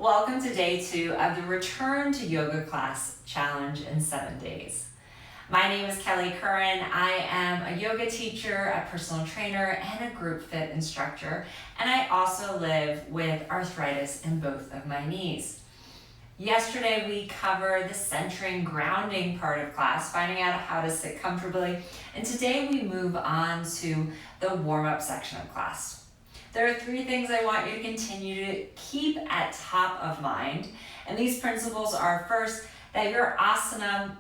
Welcome to day 2 of the Return to Yoga Class Challenge in 7 days. My name is Kelly Curran. I am a yoga teacher, a personal trainer, and a group fit instructor, and I also live with arthritis in both of my knees. Yesterday we covered the centering, grounding part of class, finding out how to sit comfortably, and today we move on to the warm-up section of class. There are 3 things I want you to continue to keep at top of mind, and these principles are: first, that your asana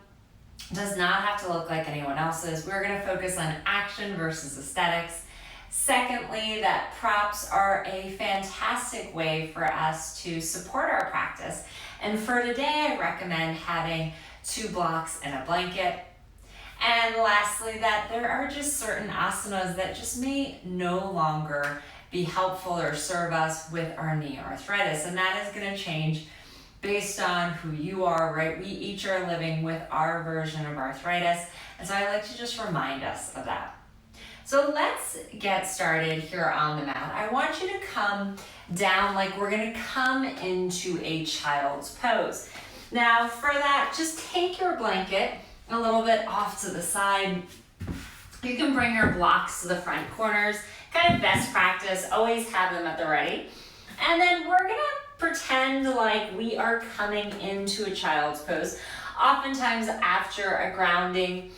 does not have to look like anyone else's. We're going to focus on action versus aesthetics. Secondly, that props are a fantastic way for us to support our practice. And for today, I recommend having 2 blocks and a blanket. And lastly, that there are just certain asanas that just may no longer be helpful or serve us with our knee arthritis. And that is going to change based on who you are, right? We each are living with our version of arthritis. And so I like to just remind us of that. So let's get started here on the mat. I want you to come down like we're going to come into a child's pose. Now for that, just take your blanket a little bit off to the side. You can bring your blocks to the front corners. Kind of best practice, always have them at the ready. And then we're going to pretend like we are coming into a child's pose. Oftentimes after a grounding,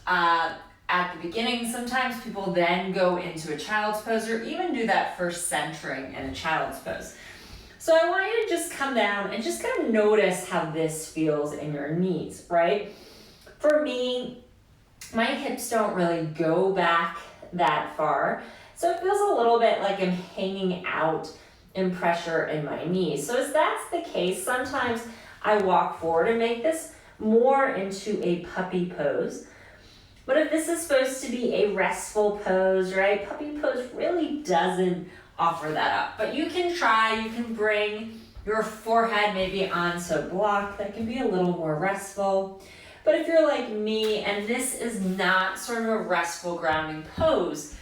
at the beginning, sometimes people then go into a child's pose or even do that first centering in a child's pose. So I want you to just come down and just kind of notice how this feels in your knees, right? For me, my hips don't really go back that far, so it feels a little bit like I'm hanging out in pressure in my knees. So as that's the case, sometimes I walk forward and make this more into a puppy pose. But if this is supposed to be a restful pose, right, puppy pose really doesn't offer that up. But you can try, you can bring your forehead maybe onto a block. That can be a little more restful. But if you're like me and this is not sort of a restful grounding pose,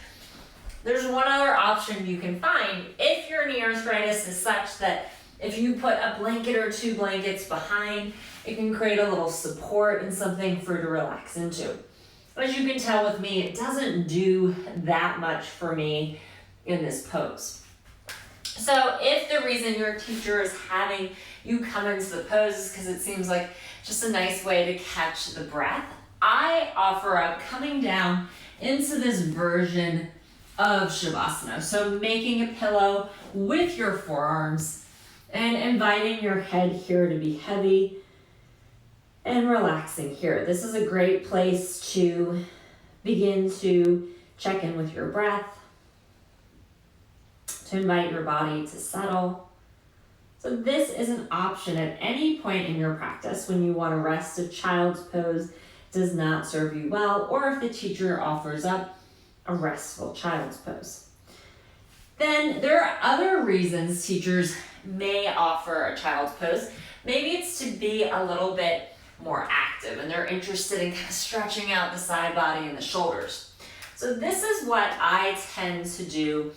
there's one other option you can find. If your knee arthritis is such that if you put a blanket or 2 blankets behind, it can create a little support and something for you to relax into. As you can tell with me, it doesn't do that much for me in this pose. So if the reason your teacher is having you come into the pose is because it seems like just a nice way to catch the breath, I offer up coming down into this version of Shavasana. So making a pillow with your forearms and inviting your head here to be heavy and relaxing here. This is a great place to begin to check in with your breath, to invite your body to settle. So this is an option at any point in your practice when you want to rest. A child's pose does not serve you well, or if the teacher offers up a restful child's pose. Then there are other reasons teachers may offer a child's pose. Maybe it's to be a little bit more active and they're interested in kind of stretching out the side body and the shoulders. So this is what I tend to do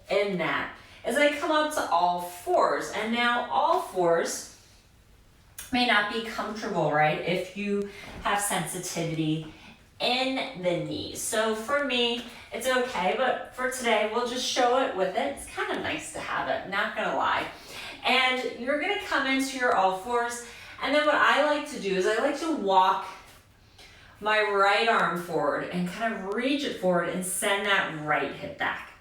in that, is I come up to all fours. And now all fours may not be comfortable, right, if you have sensitivity in the knees. So for me, it's okay, but for today, we'll just show it with it. It's kind of nice to have it, not gonna lie. And you're gonna come into your all fours, and then what I like to do is I like to walk my right arm forward and kind of reach it forward and send that right hip back.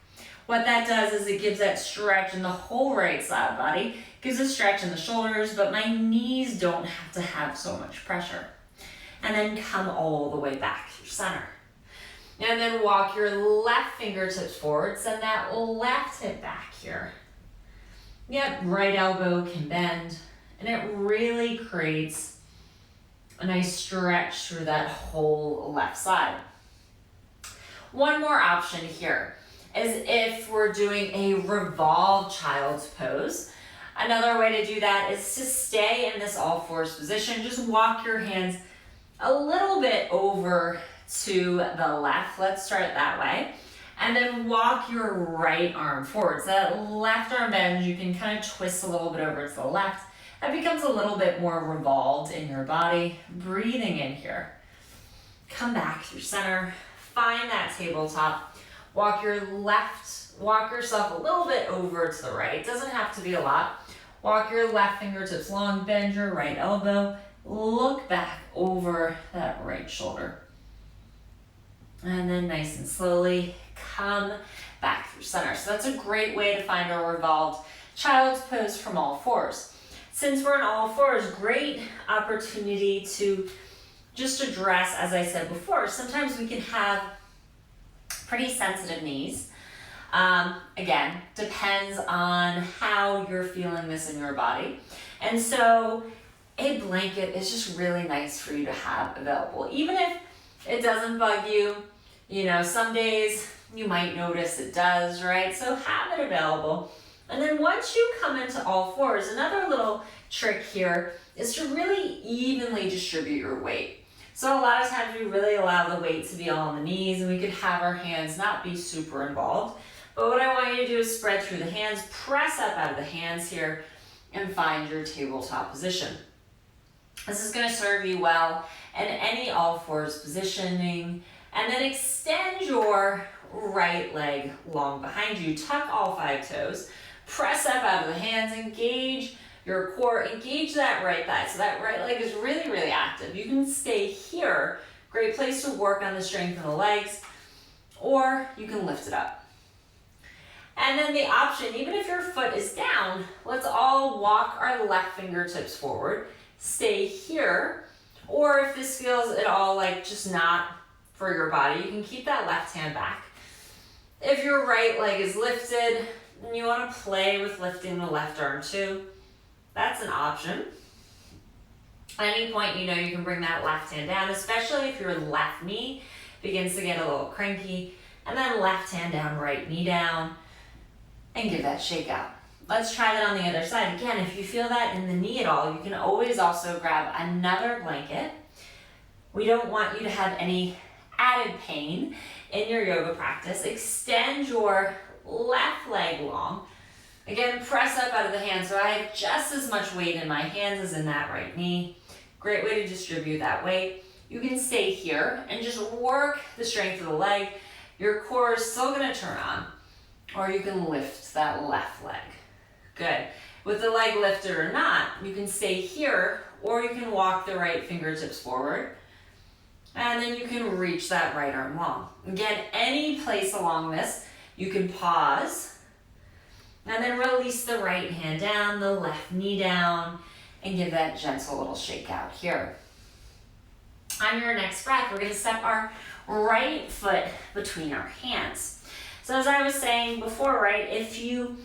What that does is it gives that stretch in the whole right side body, gives a stretch in the shoulders, but my knees don't have to have so much pressure. And then come all the way back to your center. And then walk your left fingertips forward, send that left hip back here. Yep, right elbow can bend, and it really creates a nice stretch through that whole left side. One more option here is if we're doing a revolved child's pose. Another way to do that is to stay in this all fours position. Just walk your hands a little bit over to the left. Let's start that way. And then walk your right arm forward. So that left arm bends, you can kind of twist a little bit over to the left. That becomes a little bit more revolved in your body. Breathing in here. Come back through center. Find that tabletop. Walk yourself a little bit over to the right. It doesn't have to be a lot. Walk your left fingertips long, bend your right elbow. Look back over that right shoulder. And then nice and slowly come back through center. So that's a great way to find a revolved child's pose from all fours. Since we're in all fours, great opportunity to just address, as I said before, sometimes we can have pretty sensitive knees. Again, depends on how you're feeling this in your body. And so a blanket is just really nice for you to have available. Even if it doesn't bug you, some days you might notice it does, right? So have it available. And then once you come into all fours, another little trick here is to really evenly distribute your weight. So a lot of times we really allow the weight to be all on the knees, and we could have our hands not be super involved. But what I want you to do is spread through the hands, press up out of the hands here, and find your tabletop position. This is going to serve you well in any all fours positioning. And then extend your right leg long behind you. Tuck all 5 toes. Press up out of the hands. Engage your core. Engage that right thigh. So that right leg is really, really active. You can stay here. Great place to work on the strength of the legs. Or you can lift it up. And then the option, even if your foot is down, let's all walk our left fingertips forward. Stay here. Or if this feels at all like just not for your body, you can keep that left hand back. If your right leg is lifted and you want to play with lifting the left arm too, that's an option. At any point, you can bring that left hand down, especially if your left knee begins to get a little cranky, and then left hand down, right knee down, and give that shake out. Let's try that on the other side. Again, if you feel that in the knee at all, you can always also grab another blanket. We don't want you to have any added pain in your yoga practice. Extend your left leg long. Again, press up out of the hands. So I have just as much weight in my hands as in that right knee. Great way to distribute that weight. You can stay here and just work the strength of the leg. Your core is still going to turn on. Or you can lift that left leg. Good. With the leg lifted or not, you can stay here, or you can walk the right fingertips forward. And then you can reach that right arm long. Again, any place along this, you can pause. And then release the right hand down, the left knee down, and give that gentle little shake out here. On your next breath, we're going to step our right foot between our hands. So as I was saying before, right, if you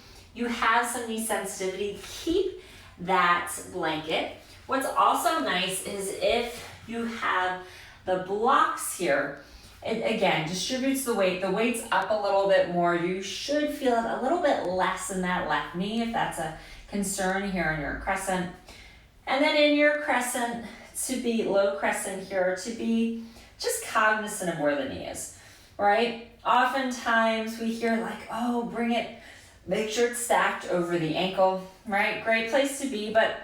have some knee sensitivity, keep that blanket. What's also nice is if you have the blocks here, it again distributes the weight. The weight's up a little bit more. You should feel it a little bit less in that left knee if that's a concern here in your crescent. And then in your crescent, to be low crescent here, to be just cognizant of where the knee is, right? Oftentimes we hear like, oh, bring it, make sure it's stacked over the ankle, right? Great place to be, but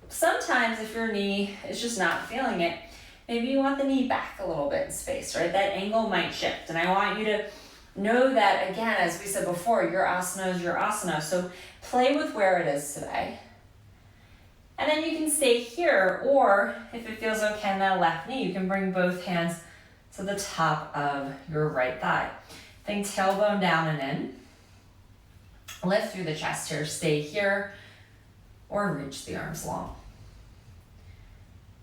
sometimes if your knee is just not feeling it, maybe you want the knee back a little bit in space, right? That angle might shift. And I want you to know that, again, as we said before, your asana is your asana. So play with where it is today. And then you can stay here, or if it feels okay in that left knee, you can bring both hands to the top of your right thigh. Think tailbone down and in. Lift through the chest here, stay here, or reach the arms long.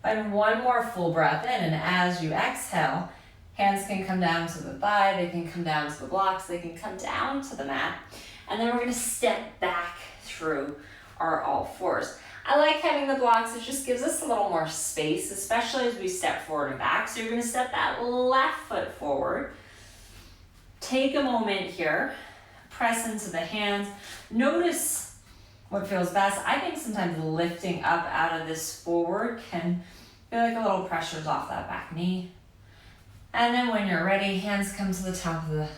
Find one more full breath in, and as you exhale, hands can come down to the thigh, they can come down to the blocks, they can come down to the mat, and then we're going to step back through our all fours. I like having the blocks, it just gives us a little more space, especially as we step forward and back. So you're going to step that left foot forward. Take a moment here, press into the hands. Notice what feels best. I think sometimes lifting up out of this forward can feel like a little pressure's off that back knee. And then when you're ready, hands come to the top of the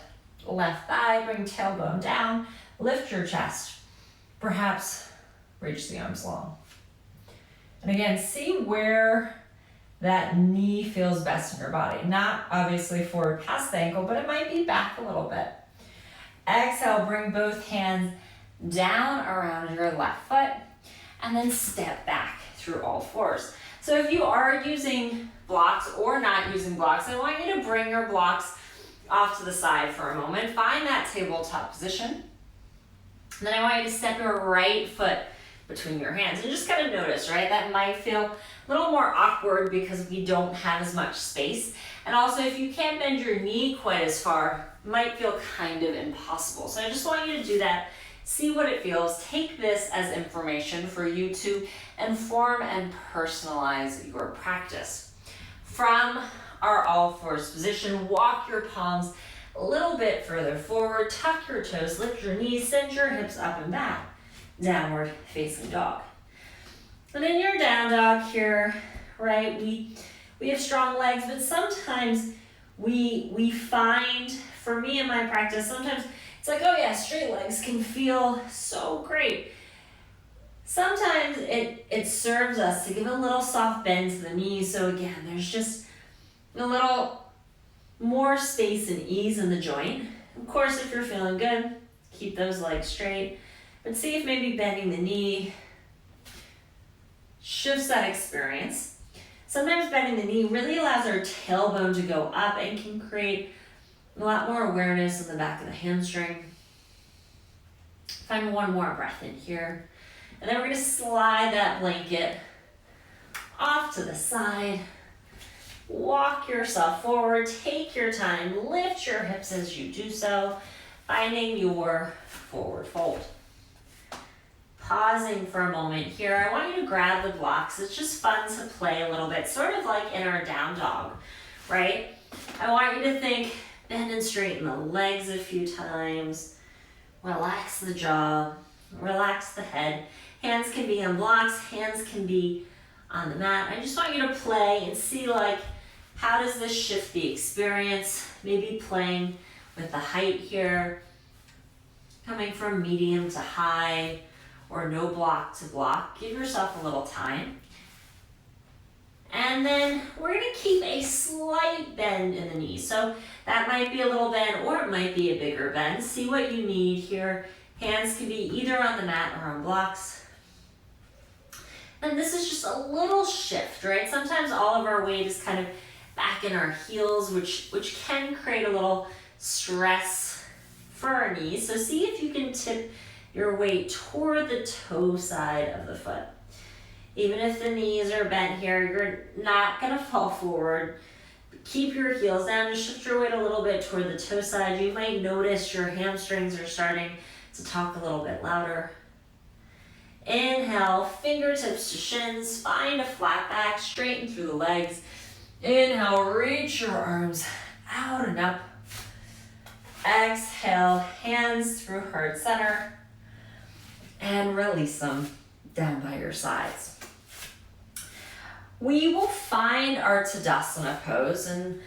left thigh, bring tailbone down, lift your chest. Perhaps reach the arms long. And again, see where that knee feels best in your body. Not obviously forward past the ankle, but it might be back a little bit. Exhale, bring both hands down around your left foot, and then step back through all fours. So if you are using blocks or not using blocks, I want you to bring your blocks off to the side for a moment. Find that tabletop position. And then I want you to step your right foot between your hands and just kind of notice, right? That might feel a little more awkward because we don't have as much space. And also if you can't bend your knee quite as far, it might feel kind of impossible. So I just want you to do that. See what it feels. Take this as information for you to inform and personalize your practice. From our all fours position, walk your palms a little bit further forward, tuck your toes, lift your knees, send your hips up and back. Downward facing dog. And in your down dog here, right, we have strong legs, but sometimes we find, for me in my practice, sometimes it's like, oh yeah, straight legs can feel so great. Sometimes it serves us to give a little soft bend to the knees. So again, there's just a little more space and ease in the joint. Of course, if you're feeling good, keep those legs straight. But see if maybe bending the knee shifts that experience. Sometimes bending the knee really allows our tailbone to go up and can create a lot more awareness in the back of the hamstring. Find one more breath in here. And then we're gonna slide that blanket off to the side. Walk yourself forward, take your time, lift your hips as you do so, finding your forward fold. Pausing for a moment here, I want you to grab the blocks. It's just fun to play a little bit, sort of like in our down dog, right? I want you to think, bend and straighten the legs a few times, relax the jaw, relax the head. Hands can be on blocks, hands can be on the mat. I just want you to play and see, like, how does this shift the experience? Maybe playing with the height here, coming from medium to high, or no block to block. Give yourself a little time. And then we're gonna keep a slight bend in the knee. So that might be a little bend or it might be a bigger bend. See what you need here. Hands can be either on the mat or on blocks. And this is just a little shift, right? Sometimes all of our weight is kind of back in our heels, which can create a little stress for our knees. So see if you can tip your weight toward the toe side of the foot. Even if the knees are bent here, you're not gonna fall forward. Keep your heels down, just shift your weight a little bit toward the toe side. You might notice your hamstrings are starting to talk a little bit louder. Inhale, fingertips to shins, find a flat back, straighten through the legs. Inhale, reach your arms out and up. Exhale, hands through heart center. And release them down by your sides. We will find our Tadasana pose, and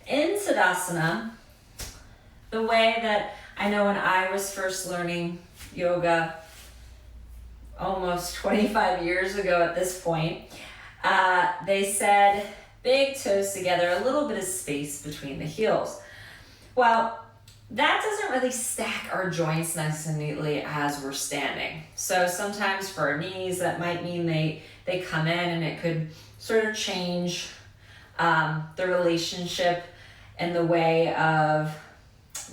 in Tadasana, the way that I know when I was first learning yoga almost 25 years ago at this point, they said big toes together, a little bit of space between the heels. Well, that doesn't really stack our joints nice and neatly as we're standing. So sometimes for our knees, that might mean they come in and it could sort of change the relationship and the way of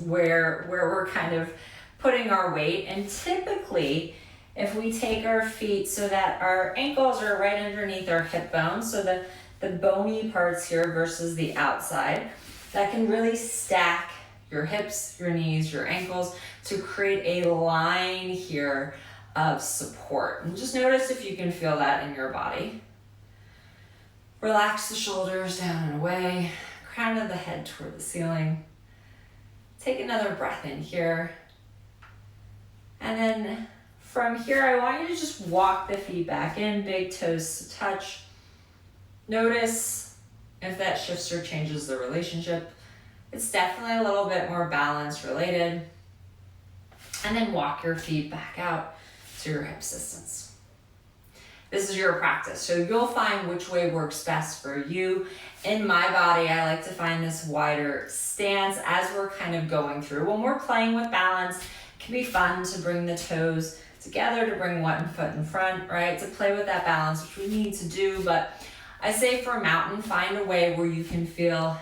where we're kind of putting our weight. And typically, if we take our feet so that our ankles are right underneath our hip bone, so the bony parts here versus the outside, that can really stack your hips, your knees, your ankles to create a line here of support. And just notice if you can feel that in your body. Relax the shoulders down and away, crown of the head toward the ceiling. Take another breath in here. And then from here, I want you to just walk the feet back in, big toes to touch. Notice if that shifts or changes the relationship It's definitely a little bit more balance related. And then walk your feet back out to your hip distance. This is your practice, so you'll find which way works best for you. In my body, I like to find this wider stance as we're kind of going through. When we're playing with balance, it can be fun to bring the toes together, to bring one foot in front, right? To play with that balance, which we need to do. But I say for a mountain, find a way where you can feel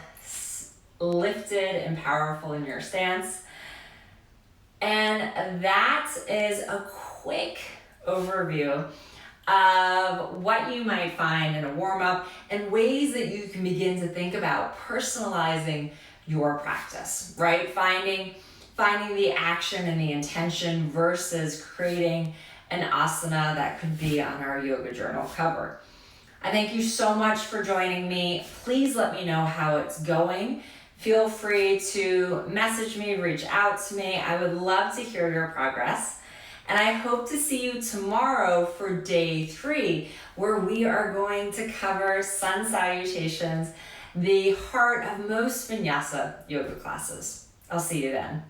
lifted and powerful in your stance. And that is a quick overview of what you might find in a warm-up and ways that you can begin to think about personalizing your practice, right? Finding the action and the intention versus creating an asana that could be on our yoga journal cover. I thank you so much for joining me. Please let me know how it's going. Feel free to message me, reach out to me. I would love to hear your progress. And I hope to see you tomorrow for day 3, where we are going to cover sun salutations, the heart of most vinyasa yoga classes. I'll see you then.